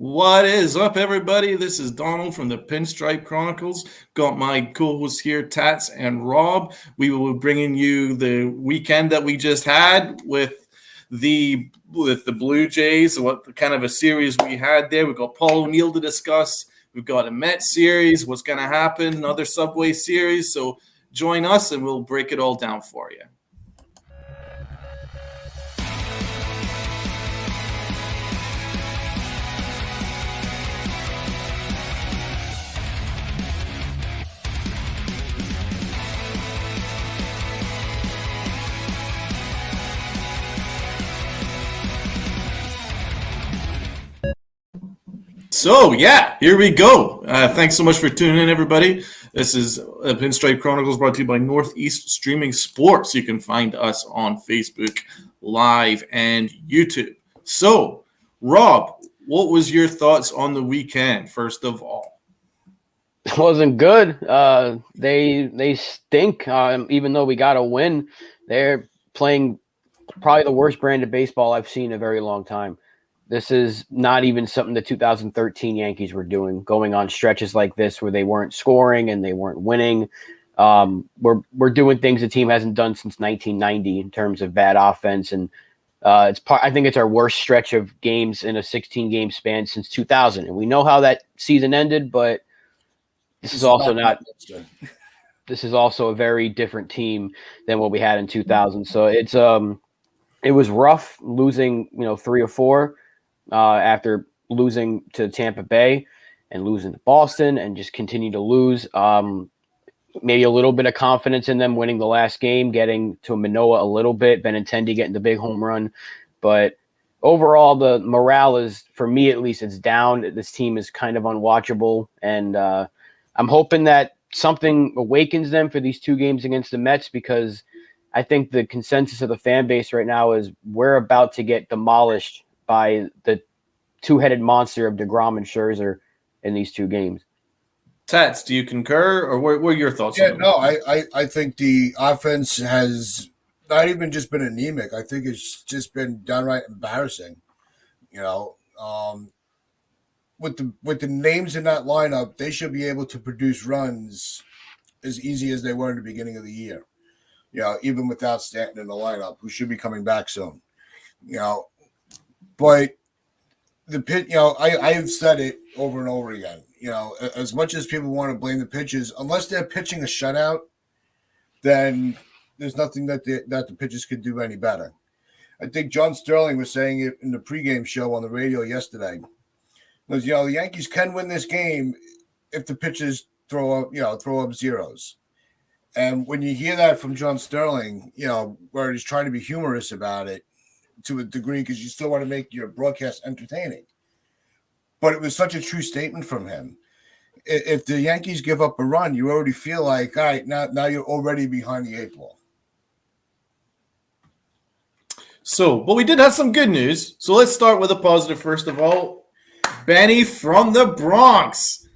What is up, everybody? This is Donald from the Pinstripe Chronicles. Got my co-hosts here, Tats and Rob. We will be bringing you the weekend that we just had with the Blue Jays. What kind of a series we had there? We've got Paul O'Neill to discuss. We've got a Mets series. What's going to happen? Another Subway series. So join us, and we'll break it all down for you. So, yeah, here we go. Thanks so much for tuning in, everybody. This is Pinstripe Chronicles brought to you by Northeast Streaming Sports. You can find us on Facebook Live and YouTube. So, Rob, what was your thoughts on the weekend, first of all? It wasn't good. They stink. Even though we got a win, they're playing probably the worst brand of baseball I've seen in a very long time. This is not even something the 2013 Yankees were doing, going on stretches like this where they weren't scoring and they weren't winning. We're doing things the team hasn't done since 1990 in terms of bad offense, and I think it's our worst stretch of games in a 16-game span since 2000. And we know how that season ended, but this is also not. This is also a very different team than what we had in 2000. So it was rough losing 3 or 4. After losing to Tampa Bay and losing to Boston and just continue to lose. Maybe a little bit of confidence in them winning the last game, getting to Manoah a little bit, Benintendi getting the big home run. But overall, the morale is, for me at least, it's down. This team is kind of unwatchable. And I'm hoping that something awakens them for these 2 games against the Mets, because I think the consensus of the fan base right now is we're about to get demolished by the 2-headed monster of DeGrom and Scherzer in these 2 games. Tats, do you concur, or what are your thoughts? Yeah, no, I think the offense has not even just been anemic. I think it's just been downright embarrassing. With the names in that lineup, they should be able to produce runs as easy as they were in the beginning of the year. Even without Stanton in the lineup, who should be coming back soon. But the pitch, I've said it over and over again. As much as people want to blame the pitches, unless they're pitching a shutout, then there's nothing that the pitchers could do any better. I think John Sterling was saying it in the pregame show on the radio yesterday. Was the Yankees can win this game if the pitchers throw up zeros. And when you hear that from John Sterling, where he's trying to be humorous about it, to a degree, because you still want to make your broadcast entertaining. But it was such a true statement from him. If the Yankees give up a run, you already feel like, all right, now you're already behind the 8 ball. So, but we did have some good news. So let's start with a positive first of all. Benny from the Bronx.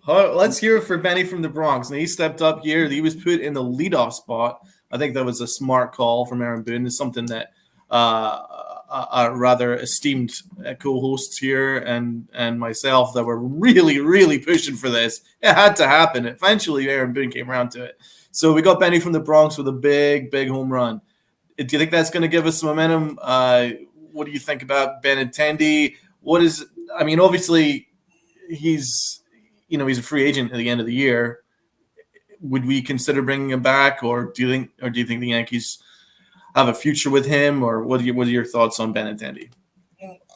Let's hear it for Benny from the Bronx. And he stepped up here. He was put in the leadoff spot. I think that was a smart call from Aaron Boone. It's something that rather esteemed co-hosts here and myself that were really, really pushing for this. It had to happen. Eventually, Aaron Boone came around to it. So we got Benny from the Bronx with a big, big home run. Do you think that's going to give us some momentum? What do you think about Benintendi? Obviously, he's a free agent at the end of the year. Would we consider bringing him back, or do you think the Yankees have a future with him, or what are your thoughts on Benintendi?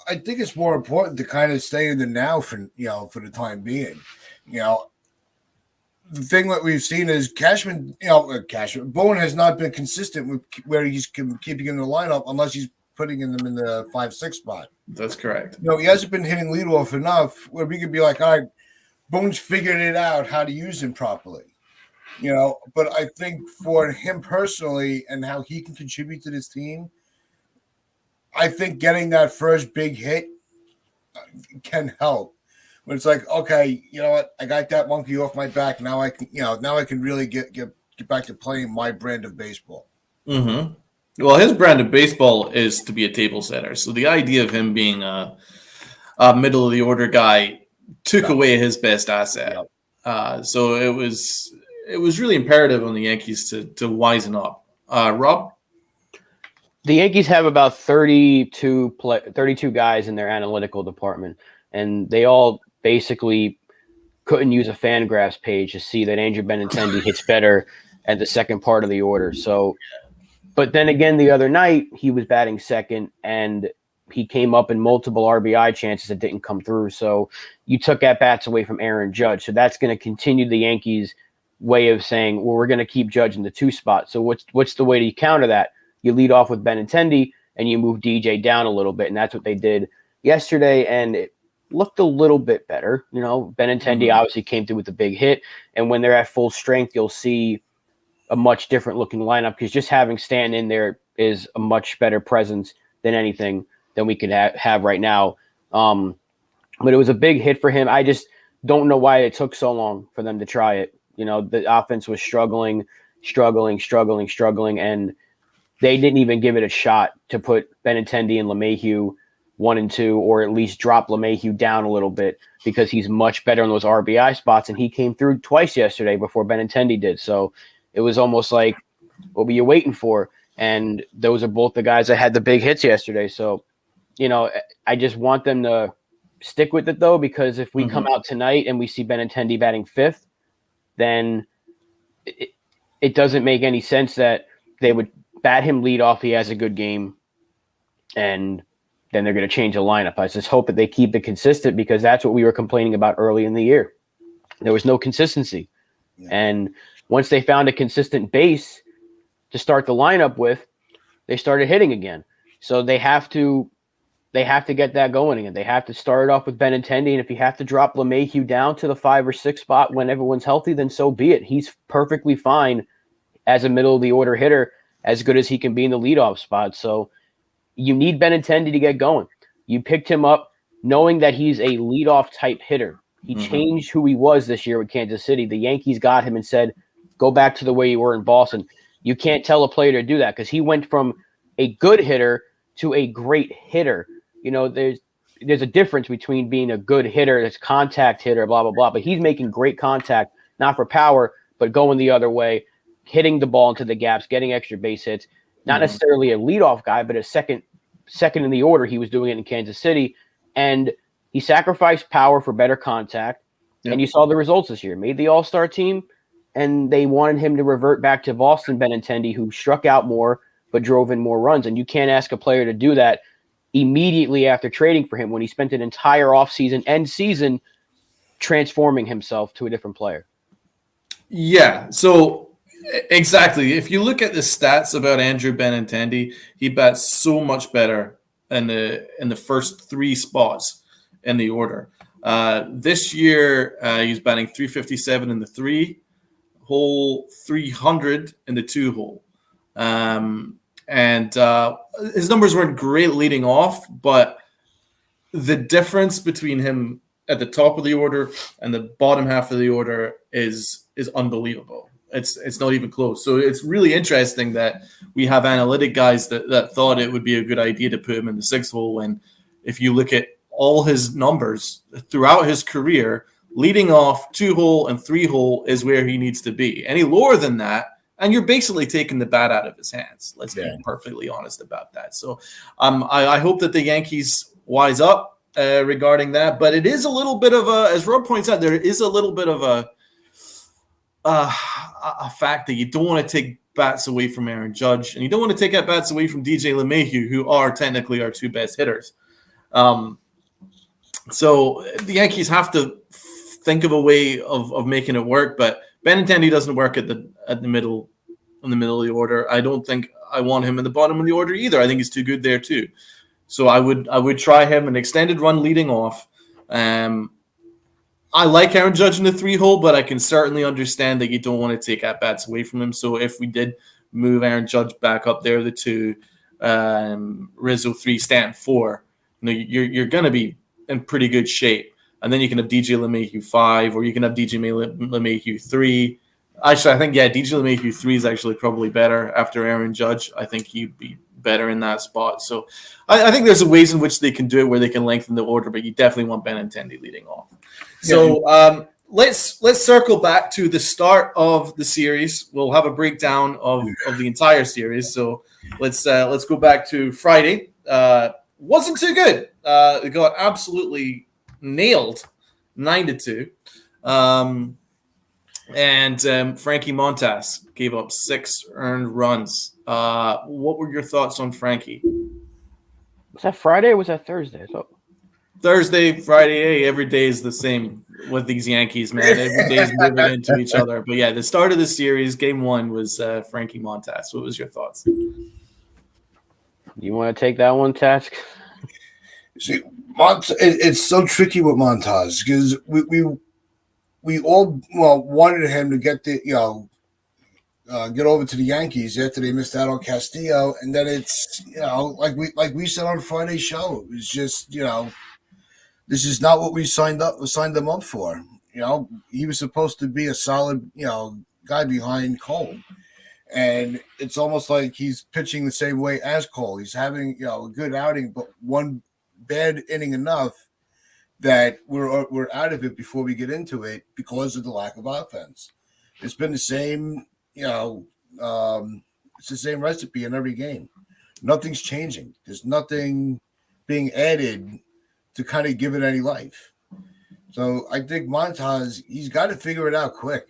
I think it's more important to kind of stay in the now for the time being. The thing that we've seen is Boone has not been consistent with where he's keeping in the lineup unless he's putting them in the 5-6 spot. That's correct. He hasn't been hitting leadoff enough where we could be like, all right, Boone's figured it out how to use him properly. But I think for him personally and how he can contribute to this team, I think getting that first big hit can help. When it's like, okay, you know what, I got that monkey off my back. Now I can really get back to playing my brand of baseball. Mm-hmm. Well, his brand of baseball is to be a table setter. So the idea of him being a middle of the order guy took away his best asset. So it was really imperative on the Yankees to wisen up. Rob? The Yankees have about 32 guys in their analytical department, and they all basically couldn't use a Fangraphs page to see that Andrew Benintendi hits better at the second part of the order. So, but then again, the other night he was batting second, and he came up in multiple RBI chances that didn't come through. So you took at-bats away from Aaron Judge. So that's going to continue the Yankees' way of saying, well, we're going to keep Judge in the 2 spot. So what's the way to counter that? You lead off with Benintendi, and you move DJ down a little bit, and that's what they did yesterday, and it looked a little bit better. You know, Benintendi obviously came through with a big hit, and when they're at full strength, you'll see a much different-looking lineup because just having Stanton in there is a much better presence than anything than we could have right now. But it was a big hit for him. I just don't know why it took so long for them to try it. You know, the offense was struggling, and they didn't even give it a shot to put Benintendi and LeMahieu 1 and 2, or at least drop LeMahieu down a little bit because he's much better in those RBI spots, and he came through twice yesterday before Benintendi did. So it was almost like, what were you waiting for? And those are both the guys that had the big hits yesterday. So, you know, I just want them to stick with it, though, because if we come out tonight and we see Benintendi batting 5th, then it doesn't make any sense that they would bat him lead off. He has a good game, and then they're going to change the lineup. I just hope that they keep it consistent because that's what we were complaining about early in the year. There was no consistency. Yeah. And once they found a consistent base to start the lineup with, they started hitting again. So they have to get that going again. They have to start it off with Benintendi, and if you have to drop LeMahieu down to the 5 or 6 spot when everyone's healthy, then so be it. He's perfectly fine as a middle of the order hitter, as good as he can be in the leadoff spot. So you need Benintendi to get going. You picked him up knowing that he's a leadoff type hitter. He changed who he was this year with Kansas City. The Yankees got him and said, go back to the way you were in Boston. You can't tell a player to do that because he went from a good hitter to a great hitter. You know, there's a difference between being a good hitter, that's contact hitter, blah, blah, blah. But he's making great contact, not for power, but going the other way, hitting the ball into the gaps, getting extra base hits. Not necessarily a leadoff guy, but a second in the order. He was doing it in Kansas City, and he sacrificed power for better contact. Yep. And you saw the results this year. Made the All-Star team, and they wanted him to revert back to Boston Benintendi, who struck out more but drove in more runs. And you can't ask a player to do that immediately after trading for him when he spent an entire offseason and season transforming himself to a different player. Yeah, so exactly. If you look at the stats about Andrew Benintendi, he bats so much better in the first 3 spots in the order. This year, he's batting 357 in the 3 hole, 300 in the 2 hole. And his numbers weren't great leading off, but the difference between him at the top of the order and the bottom half of the order is unbelievable. It's not even close. So it's really interesting that we have analytic guys that thought it would be a good idea to put him in the 6th hole. And if you look at all his numbers throughout his career, leading off 2 hole and 3 hole is where he needs to be. Any lower than that, and you're basically taking the bat out of his hands. Let's be perfectly honest about that. So I hope that the Yankees wise up regarding that. But it is a little bit of a, as Rob points out, there is a little bit of a fact that you don't want to take bats away from Aaron Judge, and you don't want to take at bats away from DJ LeMahieu, who are technically our 2 best hitters. So the Yankees have to think of a way of making it work, but Benintendi doesn't work in the middle of the order. I don't think I want him in the bottom of the order either. I think he's too good there too. So I would try him an extended run leading off. I like Aaron Judge in the 3 hole, but I can certainly understand that you don't want to take at bats away from him. So if we did move Aaron Judge back up there, the 2, Rizzo 3, Stanton 4, you're going to be in pretty good shape. And then you can have DJ LeMahieu 5, or you can have DJ LeMahieu 3. Actually, I think, DJ LeMahieu 3 is actually probably better after Aaron Judge. I think he'd be better in that spot. So I think there's ways in which they can do it where they can lengthen the order, but you definitely want Benintendi leading off. So let's circle back to the start of the series. We'll have a breakdown of the entire series. So let's go back to Friday. Wasn't too good. It got absolutely nailed, 9-2. And Frankie Montas gave up 6 earned runs. What were your thoughts on Frankie? Was that Friday or was that Thursday? Thursday, Friday, hey, every day is the same with these Yankees, man. Every day is moving into each other. But yeah, the start of the series, game 1 was Frankie Montas. What was your thoughts? You want to take that one, Task? See, it's so tricky with Montas because we all wanted him to get get over to the Yankees after they missed out on Castillo, and then it's like we said on Friday's show, it was just this is not what we signed them up for. He was supposed to be a solid guy behind Cole, and it's almost like he's pitching the same way as Cole. He's having a good outing, but one bad inning enough that we're out of it before we get into it because of the lack of offense. It's been the same, it's the same recipe in every game. Nothing's changing. There's nothing being added to kind of give it any life. So I think Montas, he's got to figure it out quick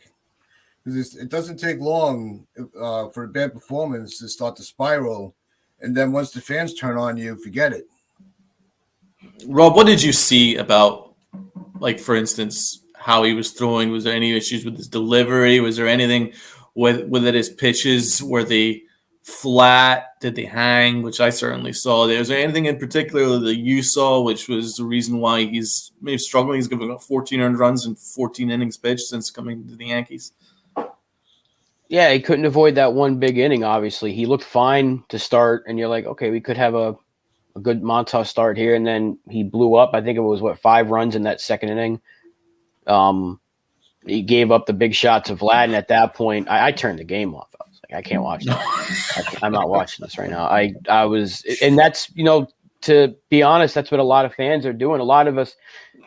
because it doesn't take long for a bad performance to start to spiral. And then once the fans turn on you, forget it. Rob, what did you see about, like, for instance, how he was throwing? Was there any issues with his delivery? Was there anything with his pitches? Were they flat? Did they hang? Which I certainly saw. Was there anything in particular that you saw, which was the reason why he's maybe struggling? He's given up 14 earned runs in 14 innings pitched since coming to the Yankees. Yeah, he couldn't avoid that one big inning, obviously. He looked fine to start, and you're like, okay, we could have a good Montas start here, and then he blew up. I think it was 5 runs in that second inning. He gave up the big shot to Vlad, and at that point, I turned the game off. I was like, I can't watch this. I'm not watching this right now. I was, and that's to be honest, that's what a lot of fans are doing. A lot of us,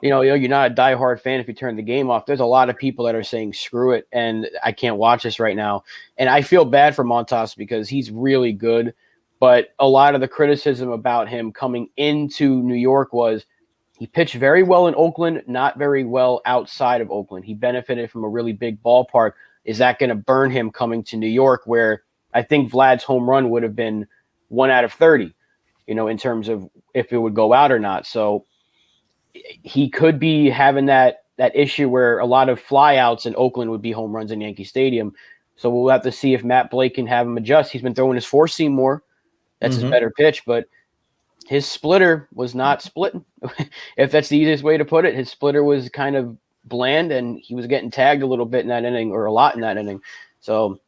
you're not a diehard fan if you turn the game off. There's a lot of people that are saying screw it, and I can't watch this right now. And I feel bad for Montas because he's really good. But a lot of the criticism about him coming into New York was he pitched very well in Oakland, not very well outside of Oakland. He benefited from a really big ballpark. Is that going to burn him coming to New York, where I think Vlad's home run would have been 1 out of 30, in terms of if it would go out or not. So he could be having that issue where a lot of flyouts in Oakland would be home runs in Yankee Stadium. So we'll have to see if Matt Blake can have him adjust. He's been throwing his 4-seam more. That's his better pitch, but his splitter was not splitting. If that's the easiest way to put it, his splitter was kind of bland, and he was getting tagged a little bit in that inning, or a lot in that inning. So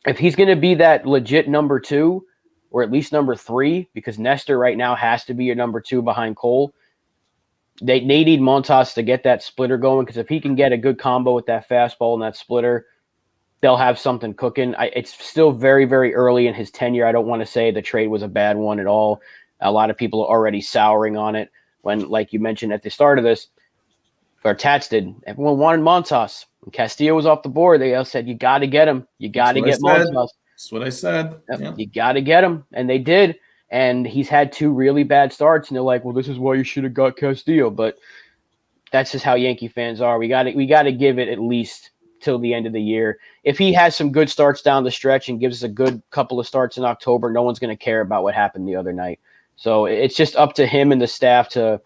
if he's going to be that legit number 2, or at least number 3, because Nestor right now has to be your number 2 behind Cole, they need Montas to get that splitter going, because if he can get a good combo with that fastball and that splitter, they'll have something cooking. It's still very, very early in his tenure. I don't want to say the trade was a bad one at all. A lot of people are already souring on it when, like you mentioned at the start of this, or Tats did, everyone wanted Montas. When Castillo was off the board, they all said, you got to get him. You got to get Montas. That's what I said. Yep. Yeah. You got to get him. And they did. And he's had 2 really bad starts. And they're like, well, this is why you should have got Castillo. But that's just how Yankee fans are. We got to give it at least till the end of the year. If he has some good starts down the stretch and gives us a good couple of starts in October, no one's going to care about what happened the other night. So it's just up to him and the staff to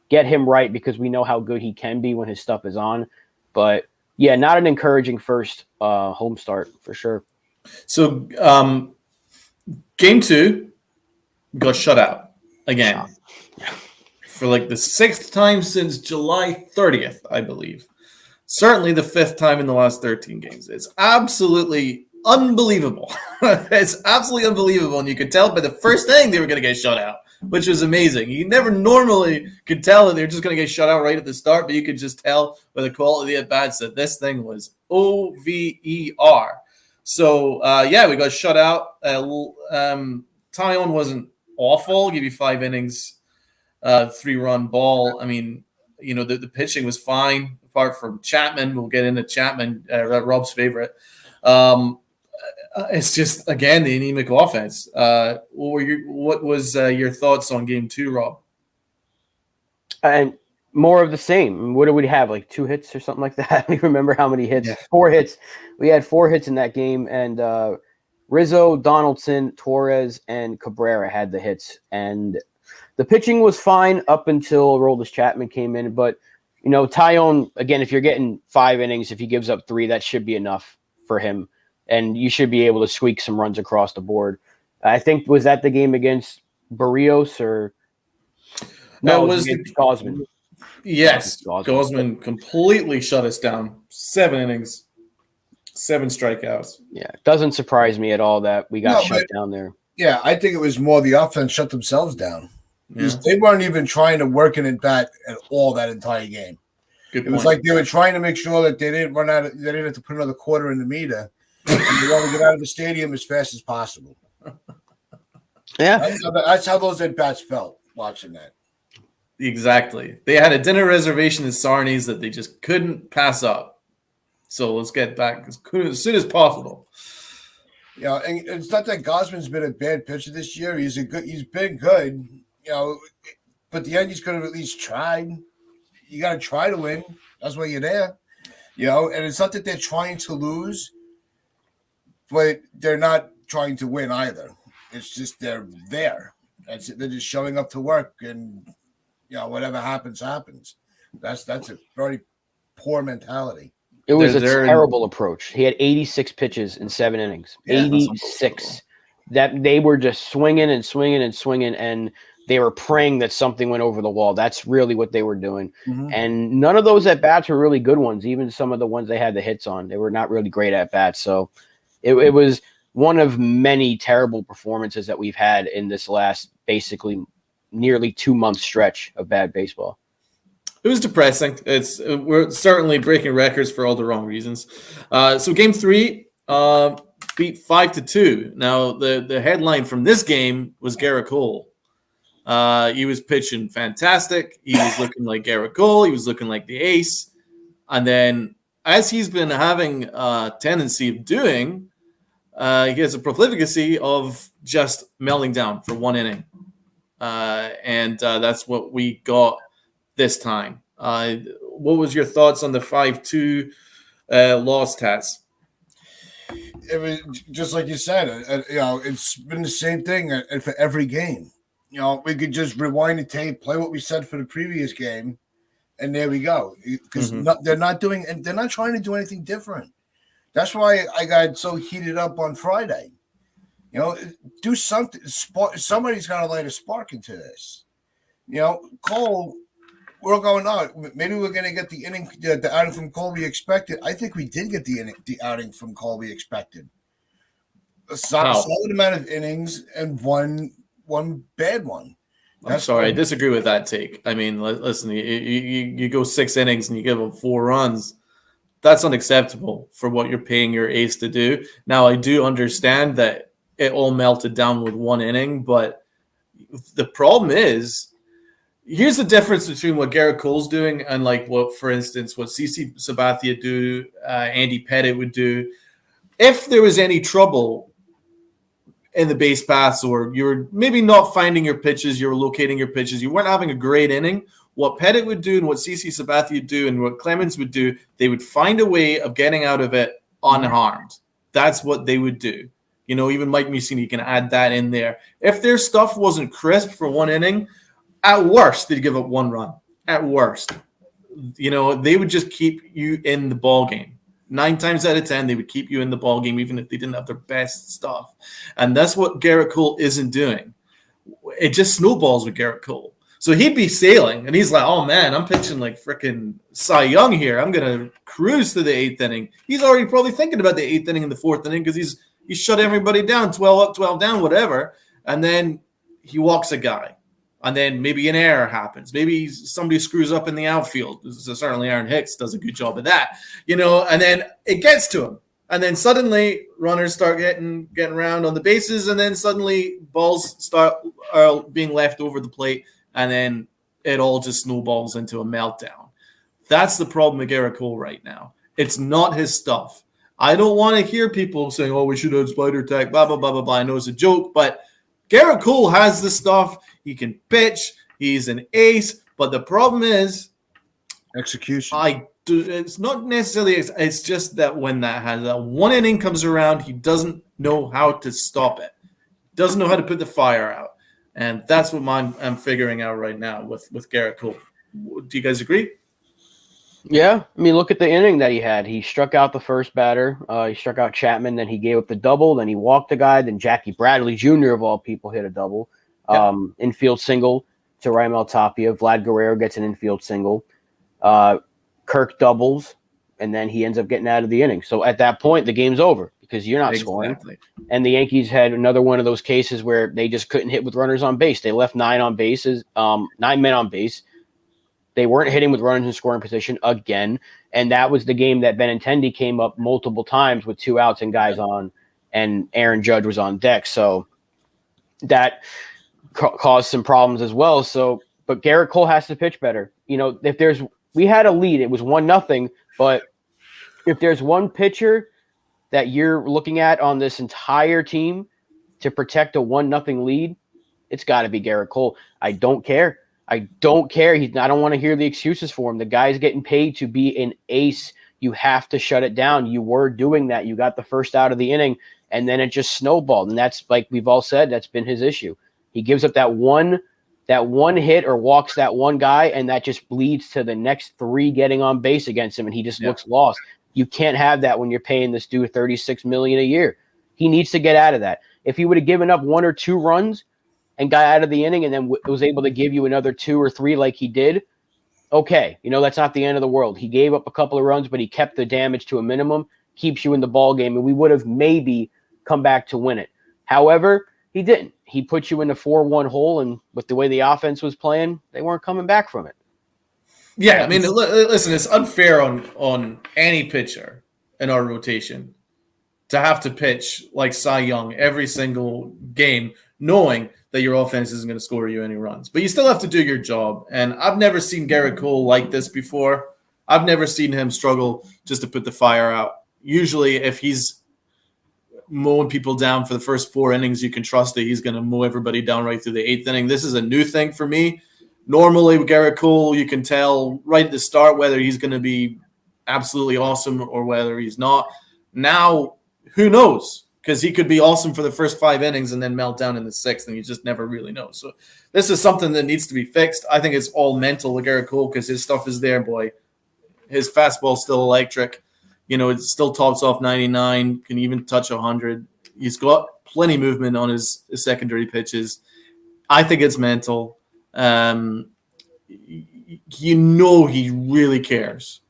get him right, because we know how good he can be when his stuff is on. But yeah, not an encouraging first home start for sure. So game 2 got shut out again for like the 6th time since July 30th, I believe. Certainly the 5th time in the last 13 games. It's absolutely unbelievable. It's absolutely unbelievable. And you could tell by the first inning they were going to get shut out, which was amazing. You never normally could tell that they're just going to get shut out right at the start, but you could just tell by the quality of the at-bats that this thing was over. So, we got shut out. Tyon wasn't awful. Give you 5 innings, 3-run ball. I mean, the pitching was fine apart from Chapman. We'll get into Chapman, Rob's favorite. It's just, again, the anemic offense. What was your thoughts on game 2, Rob? And more of the same. What did we have? Like 2 hits or something like that? I don't remember how many hits. Yeah. 4 hits. We had 4 hits in that game, and Rizzo, Donaldson, Torres, and Cabrera had the hits. And the pitching was fine up until Aroldis Chapman came in. But, Tyon, again, if you're getting 5 innings, if he gives up 3, that should be enough for him. And you should be able to squeak some runs across the board. I think, was that the game against Barrios or – No, it was against Gausman. Yes, Gausman completely shut us down. 7 innings, 7 strikeouts. Yeah, it doesn't surprise me at all that we got shut down there. Yeah, I think it was more the offense shut themselves down. Yeah. They weren't even trying to work an at bat at all that entire game. Good It was like they were trying to make sure that they didn't run out. They didn't have to put another quarter in the meter. And they want to get out of the stadium as fast as possible. Yeah, that's how those at bats felt watching that. Exactly. They had a dinner reservation in Sarni's that they just couldn't pass up. So let's get back as soon as possible. Yeah, and it's not that Gausman's been a bad pitcher this year. He's been good, but the Yankees could have at least tried. You got to try to win. That's why you're there, and it's not that they're trying to lose, but they're not trying to win either. It's just they're there. That's it. They're just showing up to work, and whatever happens, happens. That's a very poor mentality. It was a terrible approach. He had 86 pitches in 7 innings. Yeah, 86. That they were just swinging and swinging and swinging, and they were praying that something went over the wall. That's really what they were doing. Mm-hmm. And none of those at-bats were really good ones. Even some of the ones they had the hits on, they were not really great at-bats. So it was one of many terrible performances that we've had in this last basically nearly 2-month stretch of bad baseball. It was depressing. We're certainly breaking records for all the wrong reasons. So game 3 beat 5-2. Now the headline from this game was Garrett Cole. He was pitching fantastic. He was looking like Garrett Cole. He was looking like the ace. And then, as he's been having a tendency of doing, he has a profligacy of just melting down for 1 inning. And that's what we got this time. What was your thoughts on the 5-2 loss, Tats? It was just like you said. It's been the same thing for every game. We could just rewind the tape, play what we said for the previous game, and there we go. Because they're not doing, and they're not trying to do anything different. That's why I got so heated up on Friday. Do something. Somebody's got to light a spark into this. Cole. We're going on. Maybe we're going to get the inning, the outing from Cole we expected. I think we did get the outing from Cole we expected. A solid amount of innings and one bad one. I'm sorry, I disagree with that take. I mean, listen, you go 6 innings and you give up 4 runs. That's unacceptable for what you're paying your ace to do. Now, I do understand that it all melted down with 1 inning, but the problem is, here's the difference between what Garrett Cole's doing and for instance, what CC Sabathia do, Andy Pettit would do. If there was any trouble in the base paths, or you were maybe not finding your pitches, you were locating your pitches, you weren't having a great inning, what Pettit would do and what CC Sabathia do and what Clemens would do, they would find a way of getting out of it unharmed. That's what they would do. Even Mike Mussini can add that in there. If their stuff wasn't crisp for 1 inning, at worst, they'd give up 1 run. At worst. They would just keep you in the ball game. 9 times out of 10, they would keep you in the ball game, even if they didn't have their best stuff. And that's what Garrett Cole isn't doing. It just snowballs with Garrett Cole. So he'd be sailing, and he's like, oh, man, I'm pitching like freaking Cy Young here. I'm going to cruise to the 8th inning. He's already probably thinking about the 8th inning and the 4th inning because he shut everybody down, 12 up, 12 down, whatever. And then he walks a guy. And then maybe an error happens. Maybe somebody screws up in the outfield. So certainly Aaron Hicks does a good job of that, and then it gets to him. And then suddenly runners start getting around on the bases, and then suddenly balls start being left over the plate, and then it all just snowballs into a meltdown. That's the problem with Garrett Cole right now. It's not his stuff. I don't want to hear people saying, "Oh, we should have spider tech," blah blah blah blah blah. I know it's a joke, but Garrett Cole has the stuff. He can pitch. He's an ace. But the problem is execution. It's not necessarily. It's just that when that one inning comes around, he doesn't know how to stop it. Doesn't know how to put the fire out, and that's what I'm figuring out right now with Garrett Cole. Do you guys agree? Yeah, I mean, look at the inning that he had. He struck out the first batter. He struck out Chapman. Then he gave up the double. Then he walked the guy. Then Jackie Bradley Jr. of all people hit a double, infield single to Raimel Tapia. Vlad Guerrero gets an infield single. Kirk doubles, and then he ends up getting out of the inning. So at that point, the game's over because you're not scoring. And the Yankees had another one of those cases where they just couldn't hit with runners on base. They left 9 men on base. They weren't hitting with runners in scoring position again, and that was the game that Benintendi came up multiple times with 2 outs and guys on, and Aaron Judge was on deck. So that caused some problems as well. So, but Garrett Cole has to pitch better. We had a lead. It was 1-0, but if there's one pitcher that you're looking at on this entire team to protect a 1-0 lead, it's got to be Garrett Cole. I don't care. I don't want to hear the excuses for him. The guy's getting paid to be an ace. You have to shut it down. You were doing that. You got the first out of the inning, and then it just snowballed. And that's, like we've all said, that's been his issue. He gives up that one hit or walks that one guy, and that just leads to the next 3 getting on base against him, and he just looks lost. You can't have that when you're paying this dude $36 million a year. He needs to get out of that. If he would have given up 1 or 2 runs and got out of the inning and then was able to give you another 2 or 3 like he did, okay, that's not the end of the world. He gave up a couple of runs, but he kept the damage to a minimum, keeps you in the ball game, and we would have maybe come back to win it. However, he didn't. He put you in a 4-1 hole, and with the way the offense was playing, they weren't coming back from it. Yeah, I mean, listen, it's unfair on any pitcher in our rotation to have to pitch like Cy Young every single game, knowing that your offense isn't going to score you any runs. But you still have to do your job. And I've never seen Garrett Cole like this before. I've never seen him struggle just to put the fire out. Usually, if he's mowing people down for the first 4 innings, you can trust that he's going to mow everybody down right through the 8th inning. This is a new thing for me. Normally, with Garrett Cole, you can tell right at the start whether he's going to be absolutely awesome or whether he's not. Now, who knows? Because he could be awesome for the first 5 innings and then melt down in the 6th, and you just never really know. So this is something that needs to be fixed. I think it's all mental with Garrett Cole because his stuff is there, boy. His fastball's still electric. It still tops off 99, can even touch 100. He's got plenty of movement on his secondary pitches. I think it's mental. He really cares.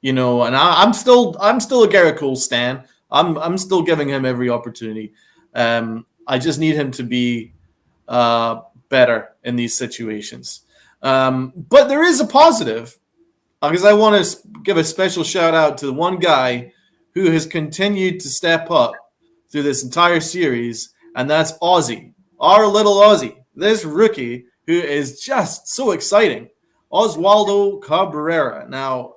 And I'm still a Garrett Cole stan. I'm still giving him every opportunity. I just need him to be better in these situations. But there is a positive because I want to give a special shout out to the one guy who has continued to step up through this entire series, and that's Ozzy, our little Ozzy, this rookie who is just so exciting, Oswaldo Cabrera. Now,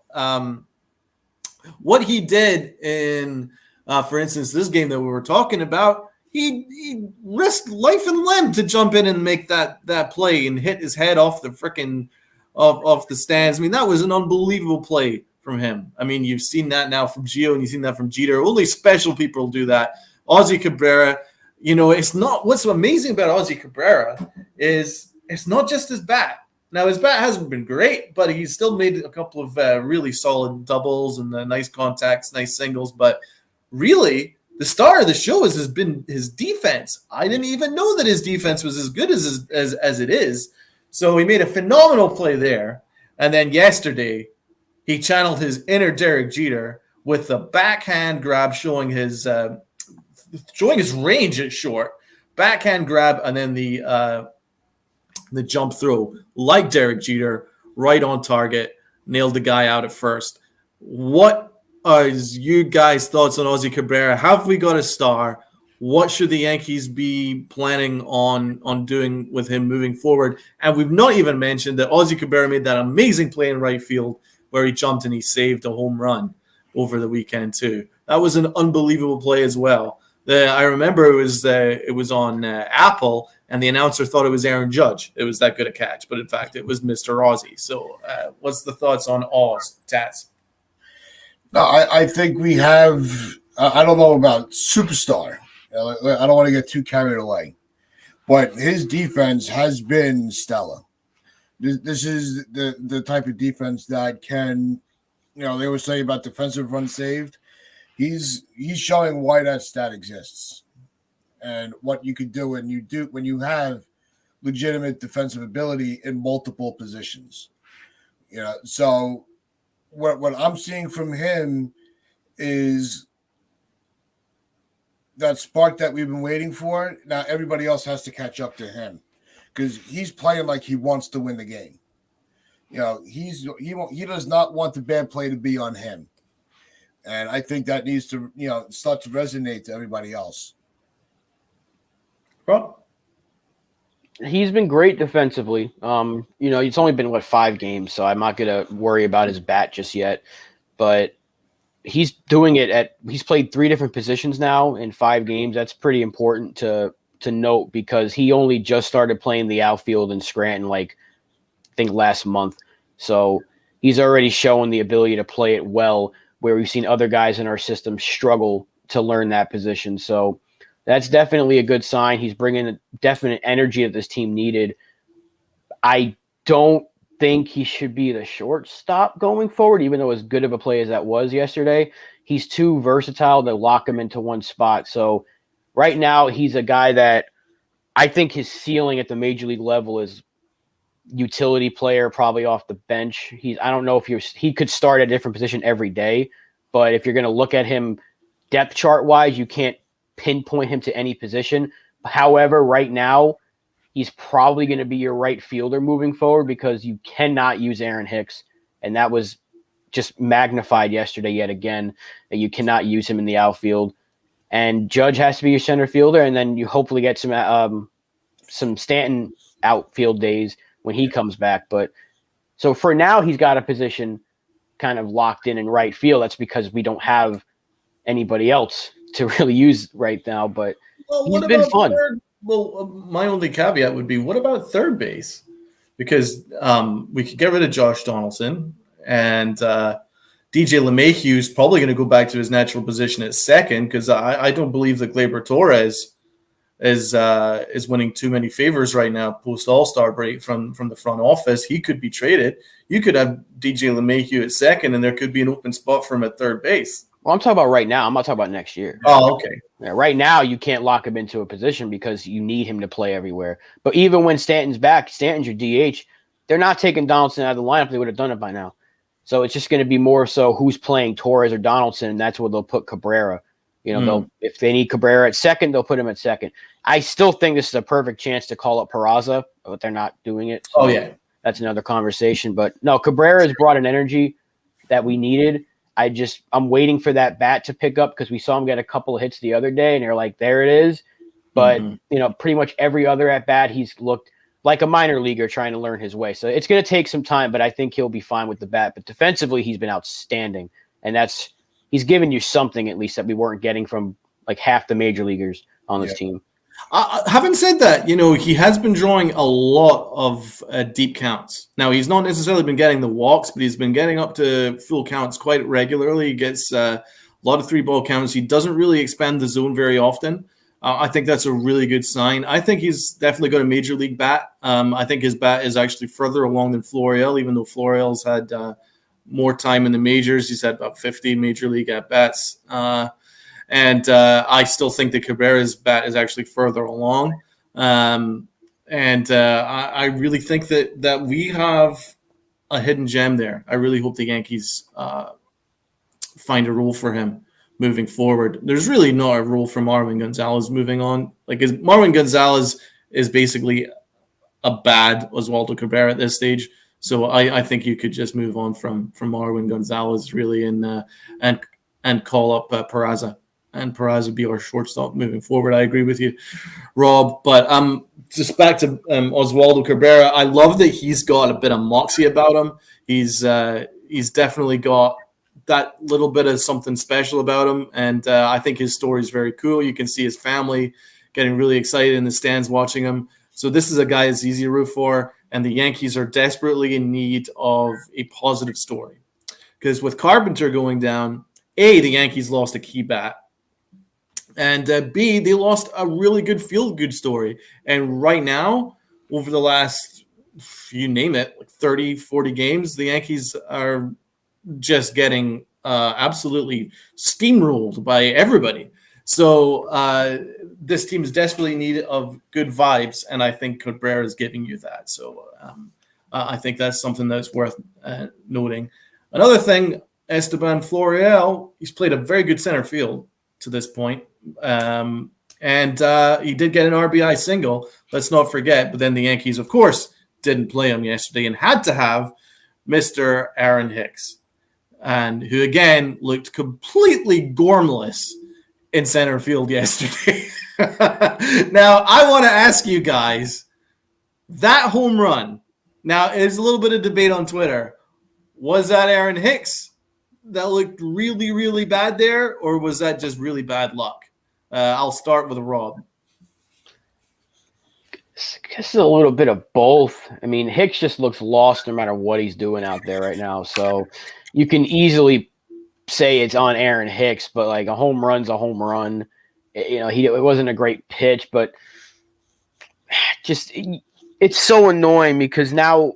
what he did in for instance, this game that we were talking about, he risked life and limb to jump in and make that play and hit his head off the freaking off the stands. I mean, that was an unbelievable play from him. I mean, you've seen that now from Gio and you've seen that from Jeter. Only special people do that. Ozzy Cabrera, it's not. What's amazing about Ozzy Cabrera is it's not just his bat. Now, his bat hasn't been great, but he's still made a couple of really solid doubles and nice contacts, nice singles, but really, the star of the show has been his defense. I didn't even know that his defense was as good as it is. So he made a phenomenal play there. And then yesterday, he channeled his inner Derek Jeter with the backhand grab, showing his range at short, backhand grab, and then the jump throw like Derek Jeter, right on target, nailed the guy out at first. What is you guys' thoughts on Ozzy Cabrera? Have we got a star? What should the Yankees be planning on doing with him moving forward? And we've not even mentioned that Ozzy Cabrera made that amazing play in right field where he jumped and he saved a home run over the weekend too. That was an unbelievable play as well. I remember it was on Apple, and the announcer thought it was Aaron Judge. It was that good a catch, but in fact, it was Mr. Ozzy. So, what's the thoughts on Oz, Tats? No, I think we have. I don't know about superstar. I don't want to get too carried away, but his defense has been stellar. This is the type of defense that can, they always say about defensive run saved. He's showing why that stat exists and what you could do when you have legitimate defensive ability in multiple positions. So what I'm seeing from him is that spark that we've been waiting for. Now everybody else has to catch up to him because he's playing like he wants to win the game. He does not want the bad play to be on him. And I think that needs to, start to resonate to everybody else. Rob? He's been great defensively. It's only been 5 games, so I'm not gonna worry about his bat just yet. But he's doing it he's played 3 different positions now in 5 games. That's pretty important to note because he only just started playing the outfield in Scranton, I think last month. So he's already shown the ability to play it well, where we've seen other guys in our system struggle to learn that position. So that's definitely a good sign. He's bringing a definite energy that this team needed. I don't think he should be the shortstop going forward, even though as good of a play as that was yesterday. He's too versatile to lock him into one spot. So right now he's a guy that I think his ceiling at the major league level is utility player, probably off the bench. I don't know if he could start at a different position every day, but if you're going to look at him depth chart wise, you can't pinpoint him to any position. However, right now, he's probably going to be your right fielder moving forward because you cannot use Aaron Hicks. And that was just magnified yesterday yet again, that you cannot use him in the outfield. And Judge has to be your center fielder, and then you hopefully get some Stanton outfield days when he comes back. But so for now, he's got a position kind of locked in right field. That's because we don't have anybody else to really use right now. But he's been fun. My only caveat would be, what about third base? Because we could get rid of Josh Donaldson, and DJ LeMahieu is probably going to go back to his natural position at second because I don't believe that Gleyber Torres is winning too many favors right now post All-Star break from the front office. He could be traded. You could have DJ LeMahieu at second, and there could be an open spot for him at third base. Well, I'm talking about right now. I'm not talking about next year. Oh, okay. Yeah, right now, you can't lock him into a position because you need him to play everywhere. But even when Stanton's back, Stanton's your DH. They're not taking Donaldson out of the lineup. They would have done it by now. So it's just going to be more so who's playing Torres or Donaldson, and that's where they'll put Cabrera. If they need Cabrera at second, they'll put him at second. I still think this is a perfect chance to call up Peraza, but they're not doing it. So that's another conversation. But no, Cabrera has brought an energy that we needed. I'm waiting for that bat to pick up because we saw him get a couple of hits the other day, and they're like, there it is. But, pretty much every other at bat, he's looked like a minor leaguer trying to learn his way. So it's going to take some time, but I think he'll be fine with the bat. But defensively, he's been outstanding. And he's given you something at least that we weren't getting from half the major leaguers on this team. Having said that, he has been drawing a lot of deep counts. Now, he's not necessarily been getting the walks, but he's been getting up to full counts quite regularly. He gets a lot of 3-ball counts. He doesn't really expand the zone very often. I think that's a really good sign. I think he's definitely got a major league bat. I think his bat is actually further along than Florial, even though Florial's had more time in the majors. He's had about 50 major league at-bats. And I still think that Cabrera's bat is actually further along. I really think that we have a hidden gem there. I really hope the Yankees find a role for him moving forward. There's really not a role for Marwin Gonzalez moving on. Marwin Gonzalez is basically a bad Oswaldo Cabrera at this stage. So I think you could just move on from Marwin Gonzalez really, and call up Peraza, and Peraza would be our shortstop moving forward. I agree with you, Rob. But just back to Oswaldo Cabrera. I love that he's got a bit of moxie about him. He's definitely got that little bit of something special about him, and I think his story is very cool. You can see his family getting really excited in the stands watching him. So this is a guy that's easy to root for, and the Yankees are desperately in need of a positive story. Because with Carpenter going down, A, the Yankees lost a key bat, and B, they lost a really good feel-good story. And right now, over the last, you name it, like 30, 40 games, the Yankees are just getting absolutely steamrolled by everybody. So this team is desperately in need of good vibes, and I think Cabrera is giving you that. So I think that's something that's worth noting. Another thing, Esteban Florial, he's played a very good center field to this point. And he did get an RBI single, let's not forget. But then the Yankees, of course, didn't play him yesterday and had to have Mr. Aaron Hicks, and who, again, looked completely gormless in center field yesterday. Now, I want to ask you guys, that home run, now there's a little bit of debate on Twitter. Was that Aaron Hicks that looked really, really bad there, or was that just really bad luck? I'll start with Rob. I guess it's a little bit of both. I mean, Hicks just looks lost no matter what he's doing out there right now. So you can easily say it's on Aaron Hicks, but like a home run's a home run. It wasn't a great pitch, but it's so annoying because now,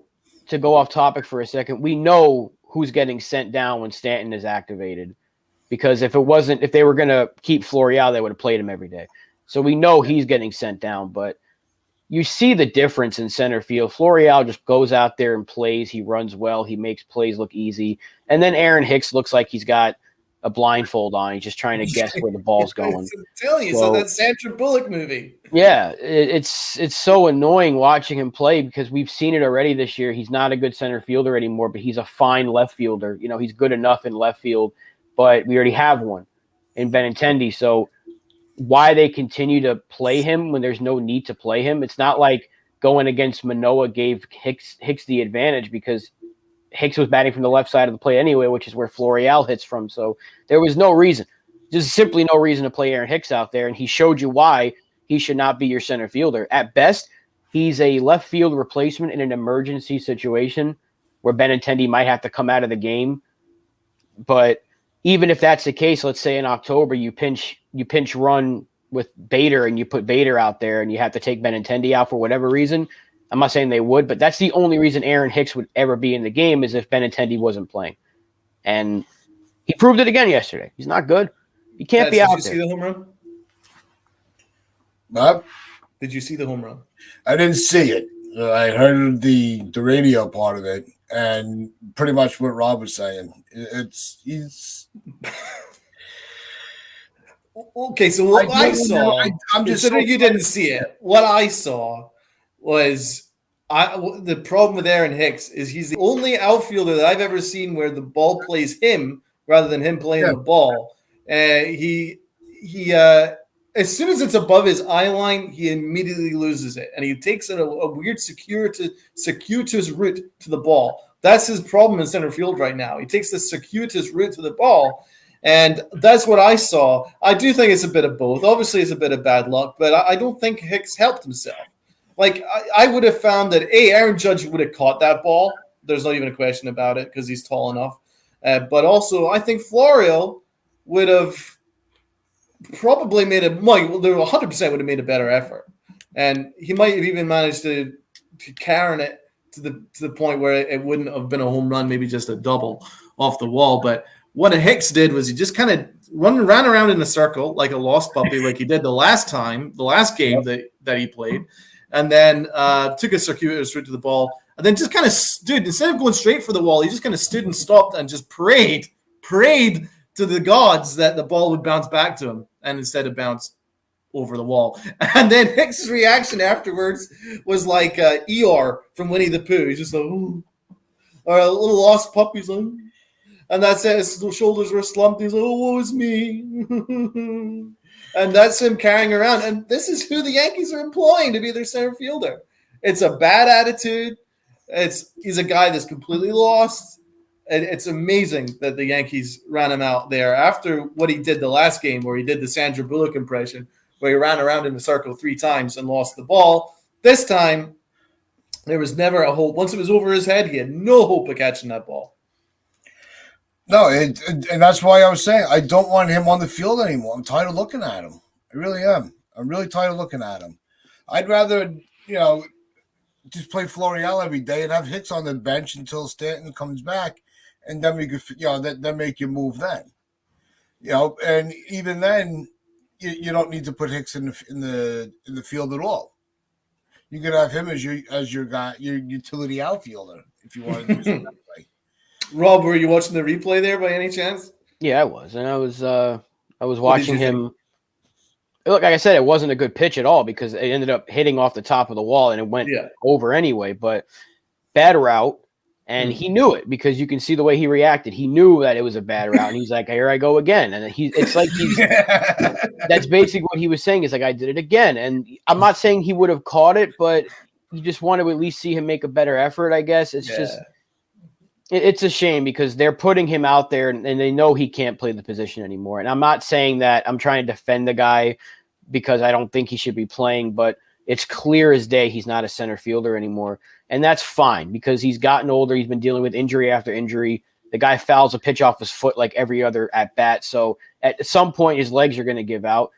to go off topic for a second, we know who's getting sent down when Stanton is activated. Because if they were going to keep Florial, they would have played him every day. So we know he's getting sent down, but you see the difference in center field. Florial just goes out there and plays. He runs well. He makes plays look easy. And then Aaron Hicks looks like he's got a blindfold on. He's just trying to guess where the ball's going. I'm telling you, so that Sandra Bullock movie. Yeah, it's so annoying watching him play because we've seen it already this year. He's not a good center fielder anymore, but he's a fine left fielder. He's good enough in left field, but we already have one in Benintendi. So why they continue to play him when there's no need to play him? It's not like going against Manoah gave Hicks the advantage, because Hicks was batting from the left side of the plate anyway, which is where Florial hits from. So there was no reason, just simply no reason to play Aaron Hicks out there. And he showed you why he should not be your center fielder. At best, he's a left field replacement in an emergency situation where Benintendi might have to come out of the game. But even if that's the case, let's say in October you pinch run with Bader and you put Bader out there and you have to take Benintendi out for whatever reason. I'm not saying they would, but that's the only reason Aaron Hicks would ever be in the game, is if Benintendi wasn't playing. And he proved it again yesterday. He's not good. He can't be out there. Did you see the home run? Bob? Did you see the home run? I didn't see it. I heard the radio part of it, and pretty much what Rob was saying. He's okay. So what I saw, I'm just considering you didn't see it. What I saw was the problem with Aaron Hicks is he's the only outfielder that I've ever seen where the ball plays him rather than him playing the ball. He as soon as it's above his eye line, he immediately loses it, and he takes a weird circuitous route to the ball. That's his problem in center field right now. He takes the circuitous route to the ball, and that's what I saw. I do think it's a bit of both. Obviously, it's a bit of bad luck, but I don't think Hicks helped himself. Like, I would have found that, Aaron Judge would have caught that ball. There's not even a question about it because he's tall enough. But also, I think Florial would have probably made a 100% would have made a better effort, and he might have even managed to carry it to the point where it wouldn't have been a home run, maybe just a double off the wall. But what Hicks did was he just kind of ran around in a circle like a lost puppy, like he did the last game that he played, and then took a circuitous route to the ball, and then just kind of stood, instead of going straight for the wall, he just kind of stood and stopped and just prayed to the gods that the ball would bounce back to him, and instead it bounced over the wall. And then Hicks' reaction afterwards was like Eeyore from Winnie the Pooh. He's just like, ooh. or a little lost pup. He's like, and that's it. His shoulders were slumped. He's like, oh, woe is me. And that's him carrying around. And this is who the Yankees are employing to be their center fielder. It's a bad attitude. He's a guy that's completely lost. And it's amazing that the Yankees ran him out there after what he did the last game, where he did the Sandra Bullock impression, where he ran around in a circle 3 times and lost the ball. This time, there was never a hope. Once it was over his head, he had no hope of catching that ball. No, and that's why I was saying I don't want him on the field anymore. I'm tired of looking at him. I really am. I'm really tired of looking at him. I'd rather, just play Florial every day and have hits on the bench until Stanton comes back, and then we could, then make your move then. And even then, you don't need to put Hicks in the field at all. You could have him as your guy, your utility outfielder, if you want to do something that way. Rob, were you watching the replay there by any chance? Yeah, I was, and I was watching him. Look, like I said, it wasn't a good pitch at all because it ended up hitting off the top of the wall and it went over anyway. But bad route, and he knew it because you can see the way he reacted. He knew that it was a bad route, and he's like, "Here I go again." And it's like that's basically what he was saying. Is like, "I did it again." And I'm not saying he would have caught it, but you just want to at least see him make a better effort. I guess it's just. It's a shame because they're putting him out there and they know he can't play the position anymore. And I'm not saying that I'm trying to defend the guy because I don't think he should be playing, but it's clear as day he's not a center fielder anymore. And that's fine because he's gotten older. He's been dealing with injury after injury. The guy fouls a pitch off his foot like every other at bat. So at some point his legs are going to give out.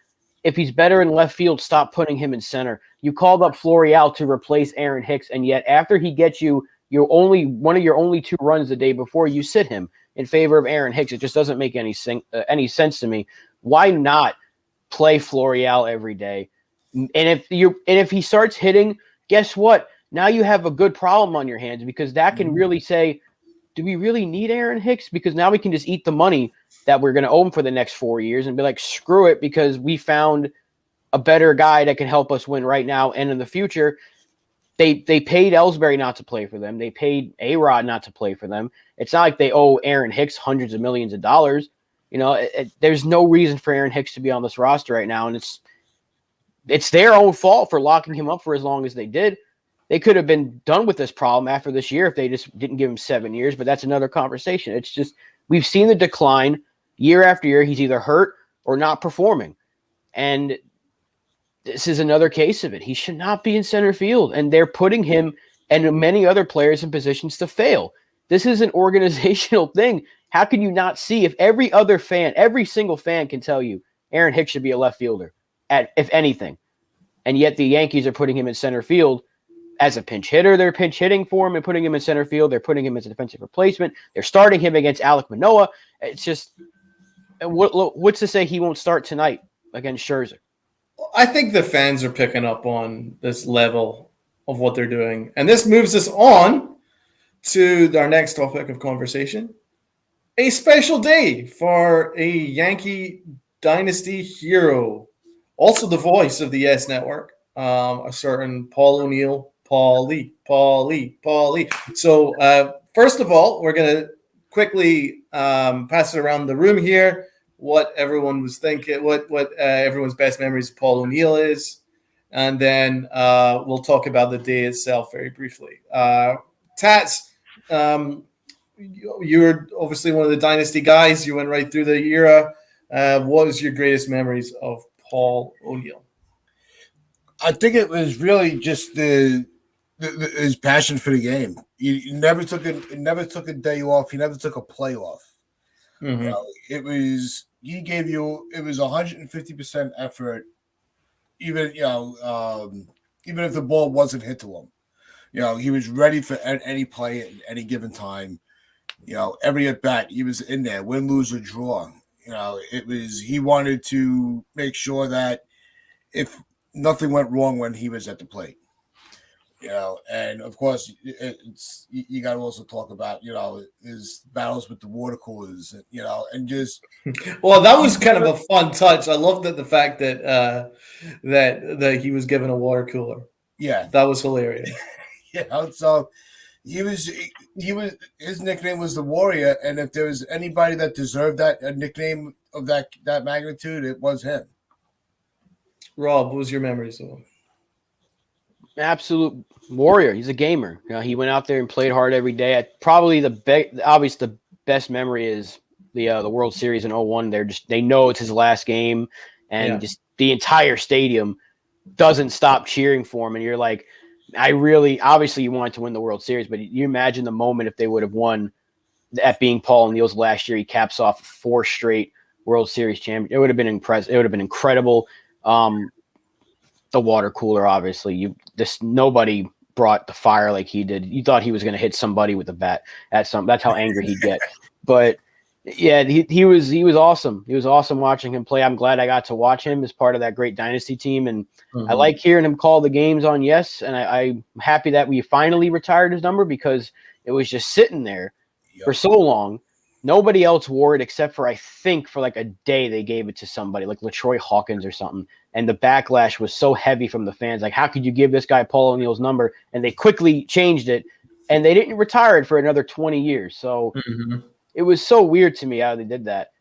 If he's better in left field, stop putting him in center. You called up Florial to replace Aaron Hicks, and yet after he gets you one of your only 2 runs the day before, you sit him in favor of Aaron Hicks. It just doesn't make any sense to me. Why not play Florial every day? And if he starts hitting, guess what? Now you have a good problem on your hands because that can really say, do we really need Aaron Hicks? Because now we can just eat the money that we're going to owe him for the next 4 years and be like, screw it, because we found a better guy that can help us win right now and in the future. They paid Ellsbury not to play for them. They paid A-Rod not to play for them. It's not like they owe Aaron Hicks hundreds of millions of dollars. There's no reason for Aaron Hicks to be on this roster right now, and it's their own fault for locking him up for as long as they did. They could have been done with this problem after this year if they just didn't give him 7 years, but that's another conversation. It's just we've seen the decline year after year. He's either hurt or not performing, and this is another case of it. He should not be in center field, and they're putting him and many other players in positions to fail. This is an organizational thing. How can you not see if every single fan can tell you Aaron Hicks should be a left fielder, if anything, and yet the Yankees are putting him in center field as a pinch hitter. They're pinch hitting for him and putting him in center field. They're putting him as a defensive replacement. They're starting him against Alek Manoah. It's just what's to say he won't start tonight against Scherzer? I think the fans are picking up on this level of what they're doing. And this moves us on to our next topic of conversation. A special day for a Yankee dynasty hero. Also the voice of the Yes Network, a certain Paul O'Neill, Paulie. So first of all, we're going to quickly pass it around the room here. What everyone was thinking, what everyone's best memories of Paul O'Neill is, and then we'll talk about the day itself very briefly. Tats, you were obviously one of the dynasty guys. You went right through the era. What was your greatest memories of Paul O'Neill? I think it was really just his passion for the game. He never took a day off. He never took a play off. Mm-hmm. It was 150% effort, even if the ball wasn't hit to him. He was ready for any play at any given time. Every at bat he was in there, win, lose, or draw. He wanted to make sure that if nothing went wrong when he was at the plate. And of course, you got to also talk about his battles with the water coolers, and just. Well, that was kind of a fun touch. I love the fact that that he was given a water cooler. Yeah, that was hilarious. So He was his nickname was the Warrior, and if there was anybody that deserved that a nickname of that magnitude, it was him. Rob, what was your memories of him? Absolute warrior. He's a gamer. He went out there and played hard every day. Probably obviously the best memory is the World Series in 01. They know it's his last game, and just the entire stadium doesn't stop cheering for him. And you're like, obviously you wanted to win the World Series, but you imagine the moment if they would have won, that being Paul O'Neill's last year. He caps off 4 straight World Series champion. It would have been impressive. It would have been incredible. The water cooler, obviously, nobody brought the fire like he did. You thought he was going to hit somebody with a bat that's how angry he'd get. But yeah, he was awesome. He was awesome watching him play. I'm glad I got to watch him as part of that great dynasty team, and I like hearing him call the games on Yes. And I'm happy that we finally retired his number, because it was just sitting there for so long. Nobody else wore it except for, I think, for like a day they gave it to somebody like LaTroy Hawkins or something. And the backlash was so heavy from the fans. Like, how could you give this guy Paul O'Neill's number? And they quickly changed it, and they didn't retire it for another 20 years. So it was so weird to me how they did that.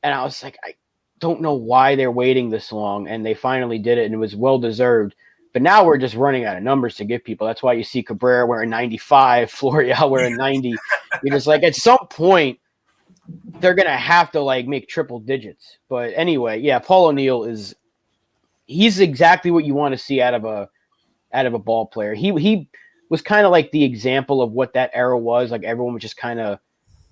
And I was like, I don't know why they're waiting this long. And they finally did it, and it was well-deserved. But now we're just running out of numbers to give people. That's why you see Cabrera wearing 95, Florial wearing 90. You're just like, at some point, they're going to have to like make triple digits. But anyway, yeah, Paul O'Neill he's exactly what you want to see out of a ball player. He was kind of like the example of what that era was. Like, everyone was just kind of, it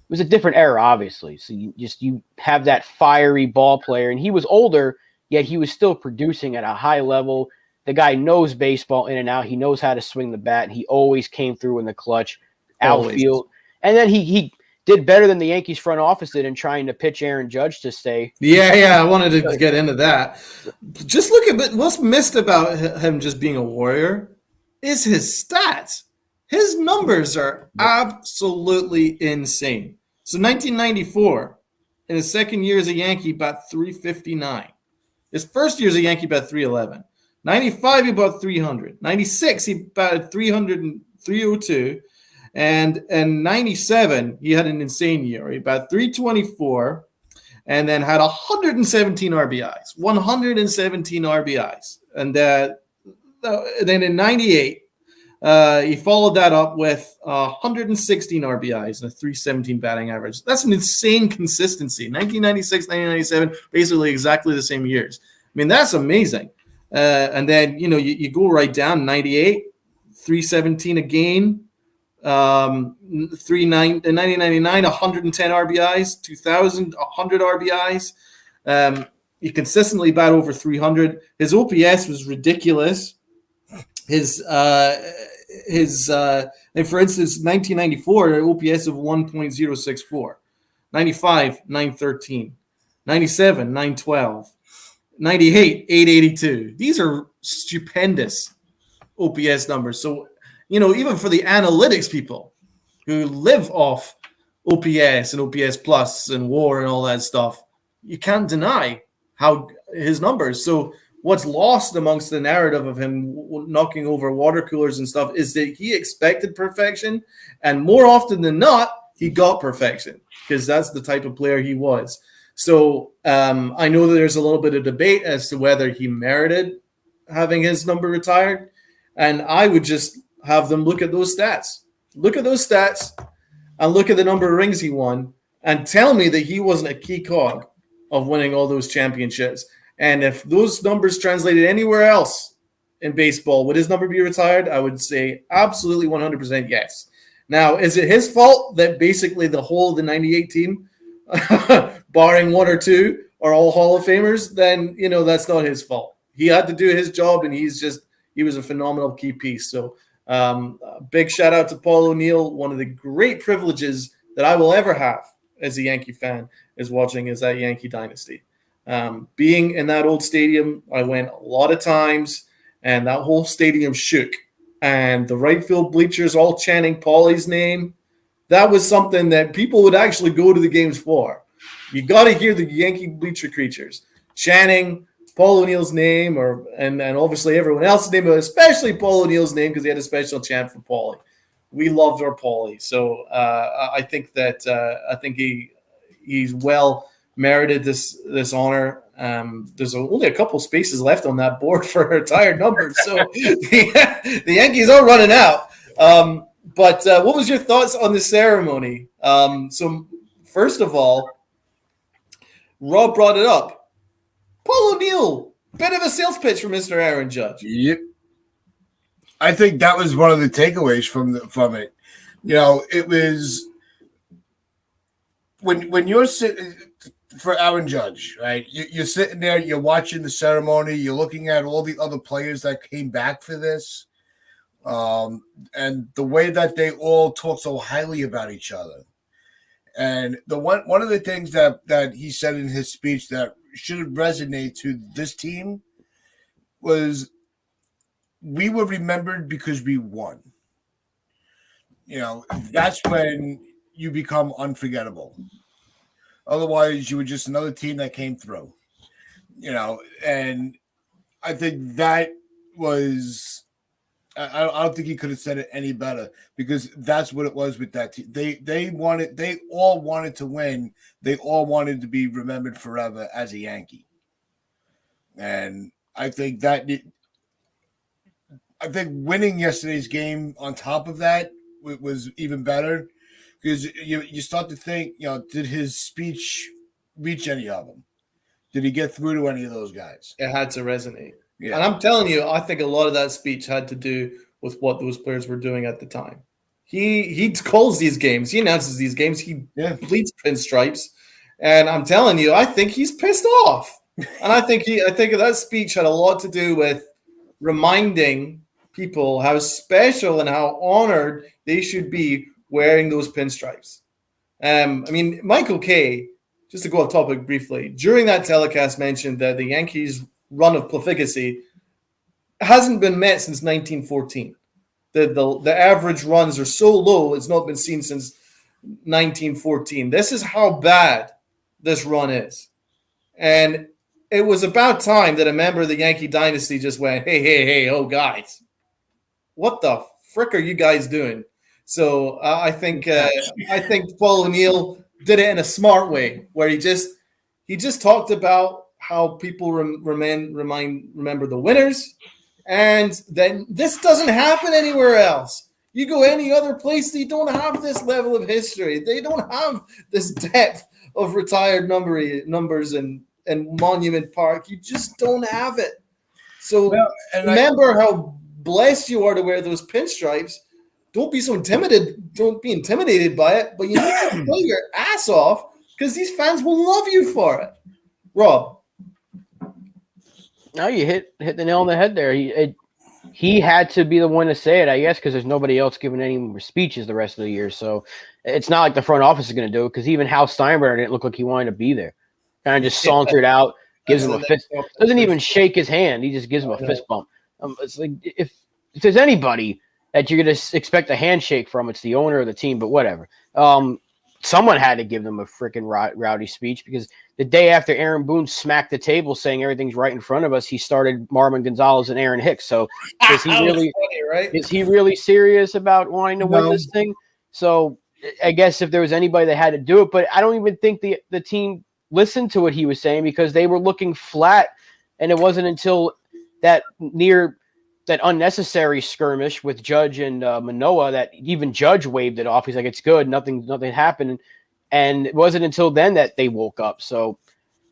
was a different era, obviously. So you have that fiery ball player, and he was older, yet he was still producing at a high level. The guy knows baseball in and out. He knows how to swing the bat, and he always came through in the clutch, outfield. And then he did better than the Yankees front office did in trying to pitch Aaron Judge to stay. Yeah, I wanted to get into that. Just look at what's missed about him just being a Warrior is his stats. His numbers are absolutely insane. So 1994, in his second year as a Yankee, bat 359. His first year as a Yankee, bat 311. 95, he bat 300. 96, he batted 300 and 302. And 97, he had an insane year. He batted 324 and then had 117 RBIs. 117 RBIs. And then in 98, he followed that up with 116 RBIs and a 317 batting average. That's an insane consistency. 1996, 1997, basically exactly the same years. I mean, that's amazing. And then, you go right down, 98, 317 again. 1999, 110 RBIs, 2000, 100 RBIs. He consistently bat over 300. His OPS was ridiculous. And for instance, 1994, an OPS of 1.064, 95, 913, 97, 912, 98, 882. These are stupendous OPS numbers. So, even for the analytics people who live off OPS and OPS plus and WAR and all that stuff, you can't deny how his numbers. So what's lost amongst the narrative of him knocking over water coolers and stuff is that he expected perfection, and more often than not, he got perfection because that's the type of player he was. So I know that there's a little bit of debate as to whether he merited having his number retired, and I would just have them look at those stats. Look at those stats and look at the number of rings he won and tell me that he wasn't a key cog of winning all those championships. And if those numbers translated anywhere else in baseball, would his number be retired? I would say absolutely 100% yes. Now, is it his fault that basically the whole of the 98 team, barring one or two, are all Hall of Famers? Then, that's not his fault. He had to do his job, and he was a phenomenal key piece. So, big shout out to Paul O'Neill. One of the great privileges that I will ever have as a Yankee fan is watching that Yankee dynasty. Being in that old stadium, I went a lot of times, and that whole stadium shook. And the right field bleachers all chanting Paulie's name. That was something that people would actually go to the games for. You got to hear the Yankee bleacher creatures chanting Paul O'Neill's name, and obviously everyone else's name, but especially Paul O'Neill's name because he had a special chant for Paulie. we loved our Paulie. So I think that he's well merited this honor. There's only a couple spaces left on that board for retired numbers, so the Yankees are running out. But what was your thoughts on the ceremony? So first of all, Rob brought it up. Paul O'Neill, bit of a sales pitch for Mr. Aaron Judge. Yep. I think that was one of the takeaways from it. You know, it was when you're sitting for Aaron Judge, right? You're sitting there, you're watching the ceremony, you're looking at all the other players that came back for this, and the way that they all talk so highly about each other. And the one of the things that he said in his speech that should resonate to this team was, we were remembered because we won. You know, that's when you become unforgettable. Otherwise, you were just another team that came through. You know, and I think that was, I don't think he could have said it any better, because that's what it was with that team. They all wanted to win. They all wanted to be remembered forever as a Yankee. And I think winning yesterday's game on top of that was even better, because you start to think, you know, did his speech reach any of them? Did he get through to any of those guys? It had to resonate. Yeah. And I'm telling you, I think a lot of that speech had to do with what those players were doing at the time. He calls these games. He announces these games. He bleeds pinstripes. And I'm telling you, I think he's pissed off. And I think that speech had a lot to do with reminding people how special and how honored they should be wearing those pinstripes. I mean, Michael Kay, just to go off topic briefly, during that telecast mentioned that the Yankees' run of profligacy hasn't been met since 1914. The average runs are so low, it's not been seen since 1914. This is how bad this run is. And it was about time that a member of the Yankee dynasty just went, hey, oh, guys, what the frick are you guys doing? So I think Paul O'Neill did it in a smart way, where he just talked about how people remember the winners, and then this doesn't happen anywhere else. You go any other place, they don't have this level of history. They don't have this depth of retired numbers and Monument Park. You just don't have it. So remember how blessed you are to wear those pinstripes. Don't be so intimidated. Don't be intimidated by it, but you need to play your ass off, because these fans will love you for it. Rob. No, you hit the nail on the head there. He had to be the one to say it, I guess, because there's nobody else giving any more speeches the rest of the year. So it's not like the front office is going to do it, because even Hal Steinbrenner didn't look like he wanted to be there. Kind of just sauntered out, gives him a fist. Doesn't even shake his hand. He just gives him a fist bump. It's like, if there's anybody that you're going to expect a handshake from, it's the owner of the team, but whatever. Someone had to give them a freaking rowdy speech, because the day after Aaron Boone smacked the table saying everything's right in front of us, he started Marvin Gonzalez and Aaron Hicks. So is he really serious about wanting to win this thing? So I guess if there was anybody that had to do it, but I don't even think the team listened to what he was saying, because they were looking flat, and it wasn't until that unnecessary skirmish with Judge and Manoah that even Judge waved it off. He's like, it's good. Nothing happened. And it wasn't until then that they woke up. So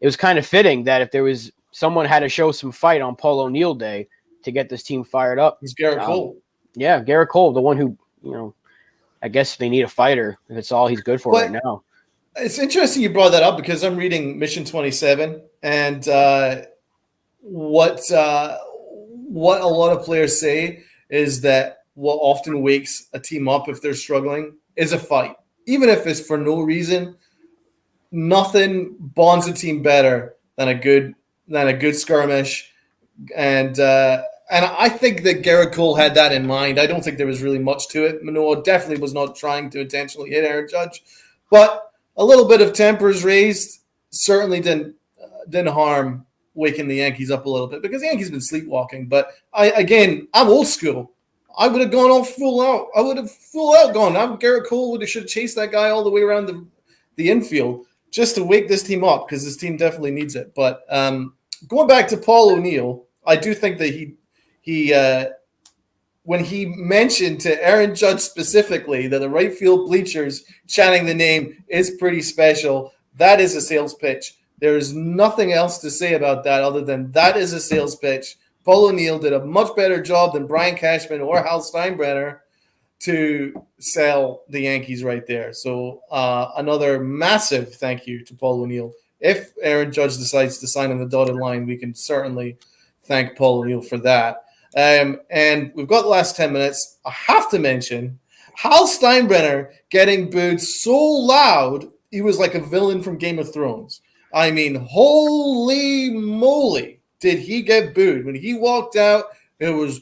it was kind of fitting that if there was someone had to show some fight on Paul O'Neill Day to get this team fired up. It's Garrett Cole. Yeah, Garrett Cole, the one who, I guess they need a fighter. If it's all he's good for right now. It's interesting you brought that up, because I'm reading Mission 27, and what a lot of players say is that what often wakes a team up if they're struggling is a fight. Even if it's for no reason, nothing bonds a team better than a good skirmish. And I think that Garrett Cole had that in mind. I don't think there was really much to it. Manoah definitely was not trying to intentionally hit Aaron Judge, but a little bit of tempers raised certainly didn't harm waking the Yankees up a little bit, because the Yankees have been sleepwalking. But I'm old school. I would have gone all full out. I would have full out gone. Garrett Cole should have chased that guy all the way around the infield just to wake this team up because this team definitely needs it. But going back to Paul O'Neill, I do think that he when he mentioned to Aaron Judge specifically that the right field bleachers chanting the name is pretty special, that is a sales pitch. There is nothing else to say about that other than that is a sales pitch. Paul O'Neill did a much better job than Brian Cashman or Hal Steinbrenner to sell the Yankees right there. So another massive thank you to Paul O'Neill. If Aaron Judge decides to sign on the dotted line, we can certainly thank Paul O'Neill for that. And we've got the last 10 minutes. I have to mention Hal Steinbrenner getting booed so loud, he was like a villain from Game of Thrones. I mean, holy moly, did he get booed. When he walked out, it was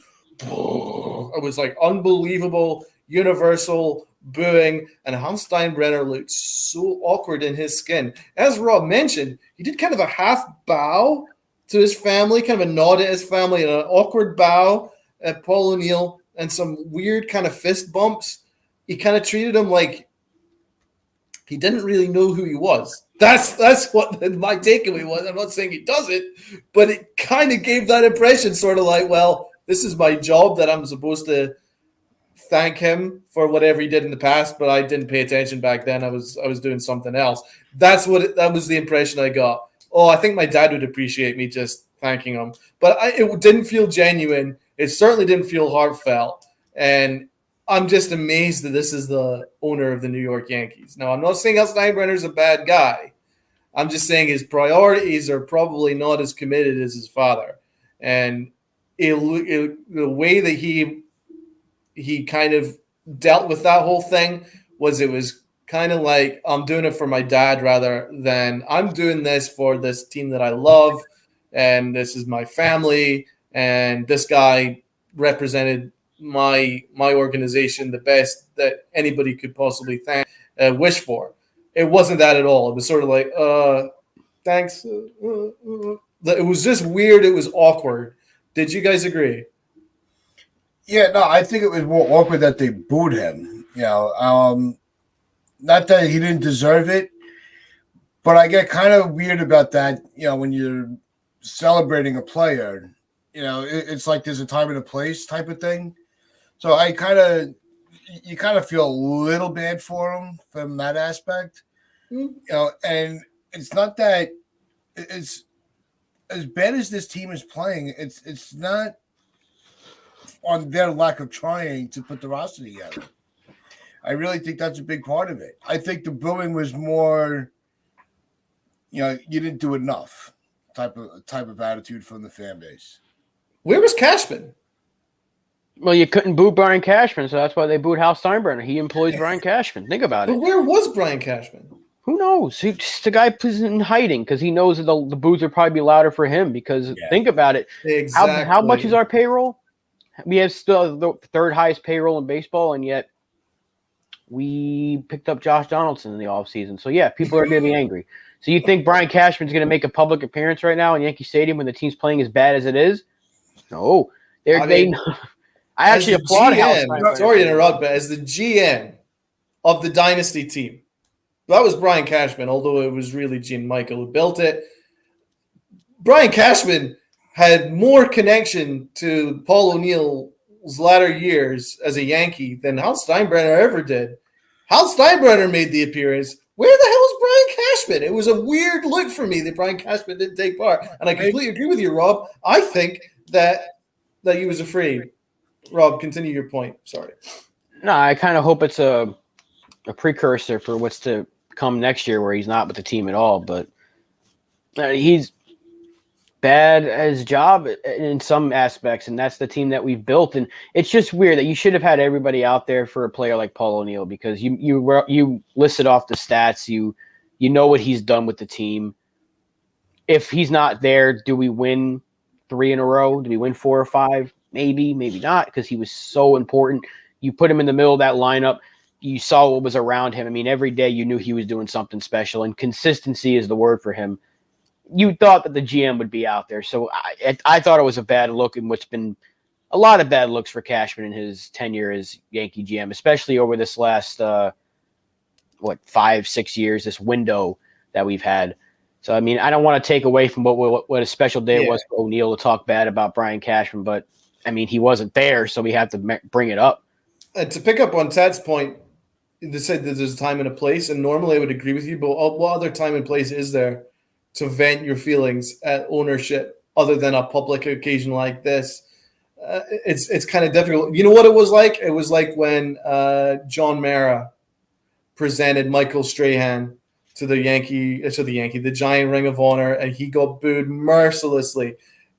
like unbelievable, universal booing, and Hal Steinbrenner looked so awkward in his skin. As Rob mentioned, he did kind of a half bow to his family, kind of a nod at his family, and an awkward bow at Paul O'Neill, and some weird kind of fist bumps. He kind of treated him like he didn't really know who he was. That's what my takeaway was. I'm not saying he does it, but it kind of gave that impression, sort of like, well, this is my job that I'm supposed to thank him for whatever he did in the past, but I didn't pay attention back then. I was doing something else. That was the impression I got. Oh, I think my dad would appreciate me just thanking him. But it didn't feel genuine. It certainly didn't feel heartfelt. And I'm just amazed that this is the owner of the New York Yankees. Now, I'm not saying Hal Steinbrenner's a bad guy. I'm just saying his priorities are probably not as committed as his father. And the way that he kind of dealt with that whole thing was it was kind of like I'm doing it for my dad rather than I'm doing this for this team that I love, and this is my family, and this guy represented my organization the best that anybody could possibly wish for. It wasn't that at all. It was sort of like, thanks. It was just weird. It was awkward. Did you guys agree? Yeah, no, I think it was more awkward that they booed him. Not that he didn't deserve it, but I get kind of weird about that. When you're celebrating a player, it's like there's a time and a place type of thing. So you kind of feel a little bad for him from that aspect. Mm-hmm. And it's not that it's as bad as this team is playing. It's not on their lack of trying to put the roster together. I really think that's a big part of it. I think the booing was more, you didn't do enough type of attitude from the fan base. Where was Cashman? Well, you couldn't boo Brian Cashman, so that's why they booed Hal Steinbrenner. He employs Brian Cashman. Think about it. But where was Brian Cashman? Who knows? The guy was in hiding because he knows that the boos would probably be louder for him because think about it. Exactly. How much is our payroll? We have still the third highest payroll in baseball, and yet we picked up Josh Donaldson in the offseason. So, yeah, people are going to be angry. So you think Brian Cashman's going to make a public appearance right now in Yankee Stadium when the team's playing as bad as it is? No. I actually applaud him. Sorry to interrupt, but as the GM of the Dynasty team, that was Brian Cashman, although it was really Gene Michael who built it. Brian Cashman had more connection to Paul O'Neill's latter years as a Yankee than Hal Steinbrenner ever did. Hal Steinbrenner made the appearance. Where the hell is Brian Cashman? It was a weird look for me that Brian Cashman didn't take part. And I completely agree with you, Rob. I think that he was afraid. Rob, continue your point. Sorry. No, I kind of hope it's a precursor for what's to come next year where he's not with the team at all. But he's bad at his job in some aspects, and that's the team that we've built. And it's just weird that you should have had everybody out there for a player like Paul O'Neill because you listed off the stats. You know what he's done with the team. If he's not there, do we win 3 in a row? Do we win 4 or 5? Maybe not, because he was so important. You put him in the middle of that lineup. You saw what was around him. I mean, every day you knew he was doing something special, and consistency is the word for him. You thought that the GM would be out there. So I thought it was a bad look in what's been a lot of bad looks for Cashman in his tenure as Yankee GM, especially over this last 5-6 years, this window that we've had. So I mean, I don't want to take away from what a special day it was for O'Neill to talk bad about Brian Cashman, but I mean, he wasn't there, so we have to bring it up. To pick up on Ted's point, they said that there's a time and a place, and normally I would agree with you, but what other time and place is there to vent your feelings at ownership other than a public occasion like this? It's kind of difficult. You know what it was like? It was like when John Mara presented Michael Strahan to the Giant Ring of Honor, and he got booed mercilessly.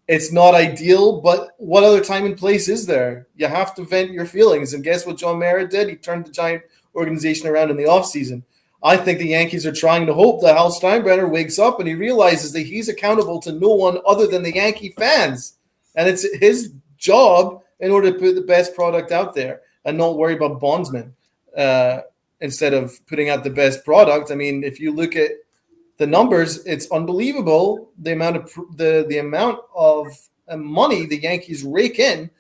It's not ideal, but what other time and place is there? You have to vent your feelings, and guess what John Mara did? He turned the Giant organization around in the offseason. I think the Yankees are trying to hope that Hal Steinbrenner wakes up and he realizes that he's accountable to no one other than the Yankee fans, and it's his job in order to put the best product out there and not worry about bondsmen instead of putting out the best product. I mean, if you look at the numbers, it's unbelievable the amount of money the Yankees rake in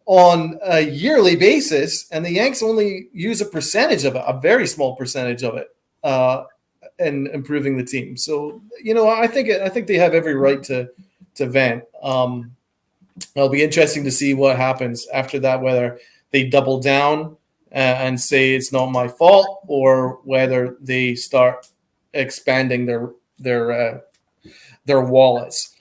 on a yearly basis, and the Yanks only use a percentage of it, a very small percentage of it, in improving the team. So, I think they have every right to vent. It'll be interesting to see what happens after that, whether they double down and say it's not my fault, or whether they start expanding their wallets.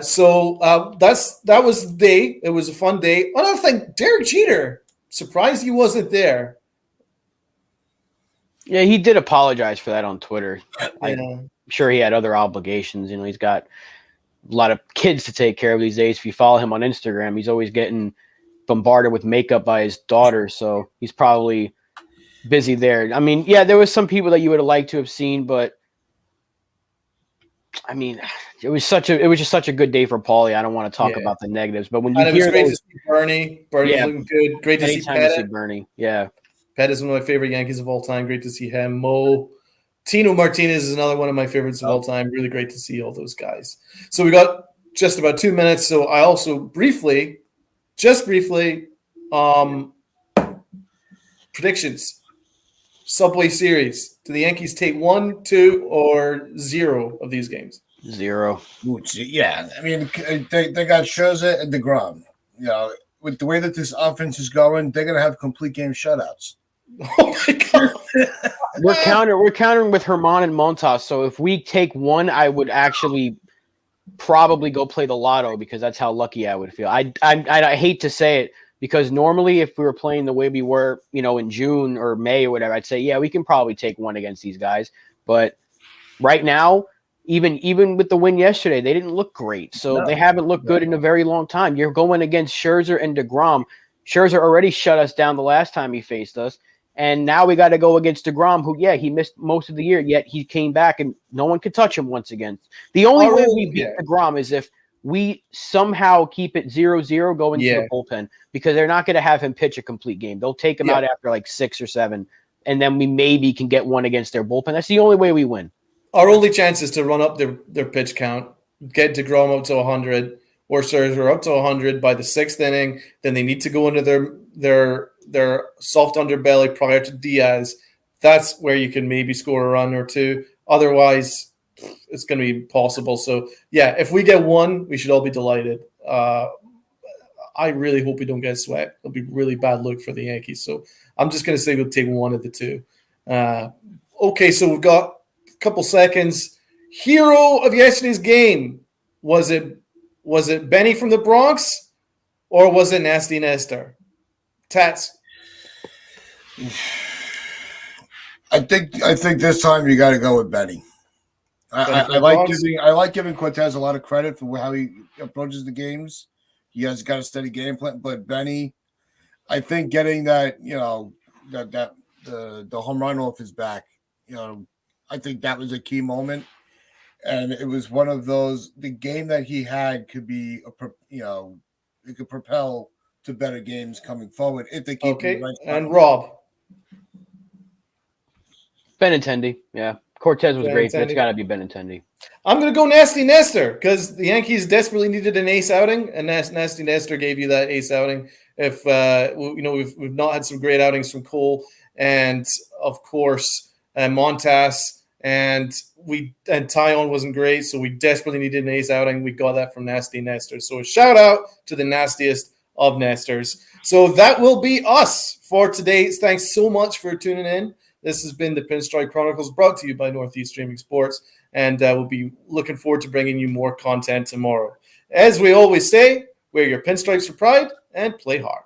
So that was the day. It was a fun day. Another thing, Derek Jeter, surprised he wasn't there. Yeah, he did apologize for that on Twitter. Yeah. I'm sure he had other obligations. He's got a lot of kids to take care of these days. If you follow him on Instagram, he's always getting bombarded with makeup by his daughter, so he's probably busy there. I mean, yeah, there was some people that you would have liked to have seen, but I mean, it was just such a good day for Paulie. I don't want to talk about the negatives, but when you hear it was great to see Bernie looking good. Great to see Bernie. Yeah, Pet is one of my favorite Yankees of all time. Great to see him. Tino Martinez is another one of my favorites of all time. Really great to see all those guys. So we got just about 2 minutes. So I also briefly, predictions. Subway Series. Do the Yankees take 1, 2, or 0 of these games? 0. Yeah, I mean, they got Scherzer and DeGrom. With the way that this offense is going, they're going to have complete game shutouts. Oh my God. We're countering with Herman and Montas. So if we take 1, I would actually probably go play the lotto, because that's how lucky I would feel. I hate to say it, because normally if we were playing the way we were, in June or May or whatever, I'd say, yeah, we can probably take 1 against these guys. But right now, even with the win yesterday, they didn't look great. So they haven't looked good in a very long time. You're going against Scherzer and DeGrom. Scherzer already shut us down the last time he faced us. And now we got to go against DeGrom, who, he missed most of the year, yet he came back and no one could touch him once again. The only way we beat DeGrom is if we somehow keep it 0-0 going to the bullpen, because they're not going to have him pitch a complete game. They'll take him out after like 6 or 7, and then we maybe can get 1 against their bullpen. That's the only way we win. Our only chance is to run up their pitch count, get DeGrom up to 100, or Scherzer up to 100 by the 6th inning. Then they need to go into their soft underbelly prior to Diaz. That's where you can maybe score a run or 2. Otherwise, it's going to be impossible. So, yeah, if we get 1, we should all be delighted. I really hope we don't get swept. It'll be really bad look for the Yankees. So I'm just going to say we'll take 1 of the 2. Okay, so we've got a couple seconds. Hero of yesterday's game. Was it Benny from the Bronx, or was it Nasty Nestor? Tats. I think this time you got to go with Benny. I like giving Cortez a lot of credit for how he approaches the games. He has got a steady game plan, but Benny, I think getting that the home run off his back, I think that was a key moment, and it was one of those. The game that he had could be it could propel to better games coming forward if they keep and Rob Benintendi, yeah, Cortez was great, but it's Benintendi. got to be Benintendi. I'm going to go Nasty Nestor because the Yankees desperately needed an ace outing, and Nasty Nestor gave you that ace outing. If we've not had some great outings from Cole and of course Montas, and Tyon wasn't great, so we desperately needed an ace outing. We got that from Nasty Nestor. So a shout out to the nastiest of Nestors. So that will be us for today. Thanks so much for tuning in. This has been the Pinstripe Chronicles, brought to you by Northeast Streaming Sports, and we'll be looking forward to bringing you more content tomorrow. As we always say, wear your pinstripes for pride and play hard.